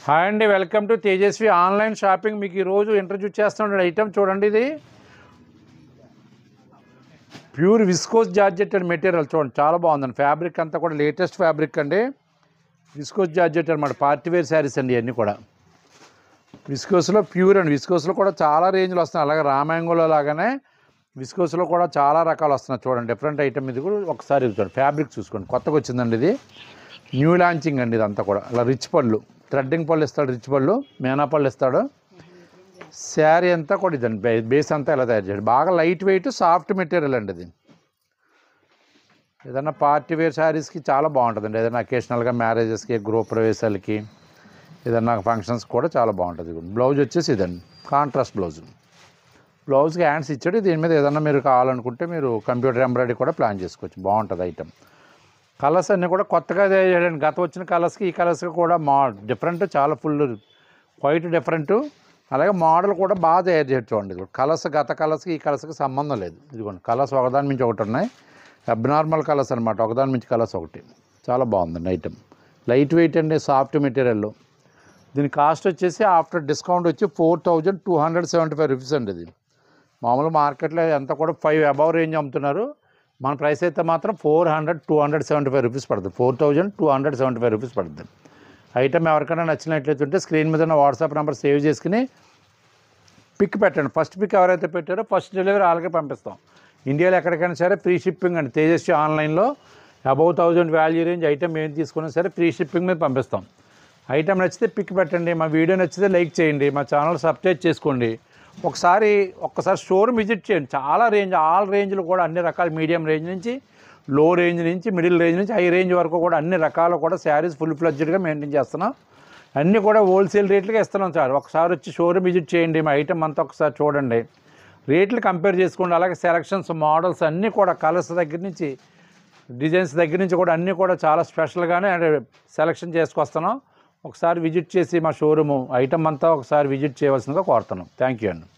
Hi అండి, welcome to Tejaswi online shopping. మీకు ఈరోజు ఇంట్రడ్యూస్ చేస్తున్న ఐటమ్ చూడండి. ఇది pure viscose georgette and material చూడండి, చాలా బాగుందండి. ఫ్యాబ్రిక్ అంతా కూడా లేటెస్ట్ ఫ్యాబ్రిక్ అండి. విస్కోస్ జార్జెట్ అనమాట, పార్టీవేర్ శారీస్ అండి. ఇవన్నీ కూడా విస్కోస్లో ప్యూర్ అండి. విస్కోస్లో కూడా చాలా రేంజ్లు వస్తున్నాయి. అలాగే రామాంగోలో లాగానే విస్కోస్లో కూడా చాలా రకాలు వస్తున్నాయి. చూడండి, డిఫరెంట్ ఐటమ్. ఇది కూడా ఒకసారి చూడండి, ఫ్యాబ్రిక్ చూసుకోండి, కొత్తగా వచ్చిందండి. ఇది న్యూ లాంచింగ్ అండి. ఇదంతా కూడా అలా రిచ్ పళ్ళు, థ్రెడ్డింగ్ పళ్ళు ఇస్తాడు, రిచ్ పళ్ళు, మేనా పళ్ళు ఇస్తాడు. శారీ అంతా కూడా ఇదండి, బేస్ అంతా ఎలా తయారు చేయాలి. బాగా లైట్ వెయిట్ సాఫ్ట్ మెటీరియల్ అండి. ఇది ఏదైనా పార్టీ వేర్ శారీస్కి చాలా బాగుంటుందండి. ఏదైనా అకేషనల్గా మ్యారేజెస్కి, గృహ ప్రవేశాలకి, ఏదైనా ఫంక్షన్స్ కూడా చాలా బాగుంటుంది. బ్లౌజ్ వచ్చేసి ఇదండి, కాంట్రాస్ట్ బ్లౌజ్. బ్లౌజ్కి హ్యాండ్స్ ఇచ్చాడు. దీని మీద ఏదన్నా మీరు కావాలనుకుంటే మీరు కంప్యూటర్ ఎంబ్రాయిడరీ కూడా ప్లాన్ చేసుకోవచ్చు. బాగుంటుంది ఐటమ్. కలర్స్ అన్నీ కూడా కొత్తగా చేయండి. గత వచ్చిన కలర్స్కి ఈ కలర్స్కి కూడా డిఫరెంట్, చాలా ఫుల్ క్వైట్ డిఫరెంట్. అలాగే మోడల్ కూడా బాగా తయారు చేయొచ్చు. చూడండి, ఇది కలర్స్ గత కలర్స్కి ఈ కలర్స్కి సంబంధం లేదు. ఇదిగోండి, కలర్స్ ఒకదాని మించి ఒకటి ఉన్నాయి. అబ్నార్మల్ కలర్స్ అనమాట, ఒకదాని మించి కలర్స్ ఒకటి. చాలా బాగుందండి ఐటమ్. లైట్ వెయిట్ అండి, సాఫ్ట్ మెటీరియల్. దీని కాస్ట్ వచ్చేసి ఆఫ్టర్ డిస్కౌంట్ వచ్చి 4275 రూపీస్ అండి. ఇది మామూలు మార్కెట్లో ఎంత కూడా 5 అబవ్ రేంజ్ అమ్ముతున్నారు. మన ప్రైస్ అయితే మాత్రం 275 రూపీస్ పడుతుంది. 4275 రూపీస్ పడుతుంది. ఐటమ్ ఎవరికైనా నచ్చినట్లయితే ఉంటే స్క్రీన్ మీద ఉన్న వాట్సాప్ నెంబర్ సేవ్ చేసుకుని పిక్ పెట్టండి. ఫస్ట్ పిక్ ఎవరైతే పెట్టారో ఫస్ట్ డెలివరీ వాళ్ళకే పంపిస్తాం. ఇండియాలో ఎక్కడికైనా సరే ఫ్రీ షిప్పింగ్ అండి. తేజస్వి ఆన్లైన్లో అబౌవ్ 1000 వాల్యూ రేంజ్ ఐటమ్ ఏం తీసుకున్నా సరే ఫ్రీ షిప్పింగ్ మీద పంపిస్తాం. ఐటమ్ నచ్చితే పిక్ పెట్టండి. మా వీడియో నచ్చితే లైక్ చేయండి. మా ఛానల్ సబ్స్క్రైబ్ చేసుకోండి. ఒక్కసారి షోరూమ్ విజిట్ చేయండి. చాలా రేంజ్, ఆల్ రేంజ్లు కూడా అన్ని రకాల, మీడియం రేంజ్ నుంచి లో రేంజ్ నుంచి మిడిల్ రేంజ్ నుంచి హై రేంజ్ వరకు కూడా అన్ని రకాలు కూడా శారీస్ ఫుల్ ఫ్లెడ్జ్డ్గా మెయింటైన్ చేస్తున్నాం. అన్నీ కూడా హోల్సేల్ రేట్లకే ఇస్తున్నాం సార్. ఒకసారి వచ్చి షోరూమ్ విజిట్ చేయండి. మా ఐటమ్ అంతా ఒకసారి చూడండి, రేట్లు కంపేర్ చేసుకోండి. అలాగే సెలక్షన్స్, మోడల్స్ అన్నీ కూడా కలర్స్ దగ్గర నుంచి డిజైన్స్ దగ్గర నుంచి కూడా అన్నీ కూడా చాలా స్పెషల్గానే సెలక్షన్ చేసుకొస్తున్నాం. ఒకసారి విజిట్ చేసి మా షోరూము ఐటమ్ అంతా ఒకసారి విజిట్ చేయవలసిందిగా కోరుతున్నాం. థ్యాంక్ యూ అండి.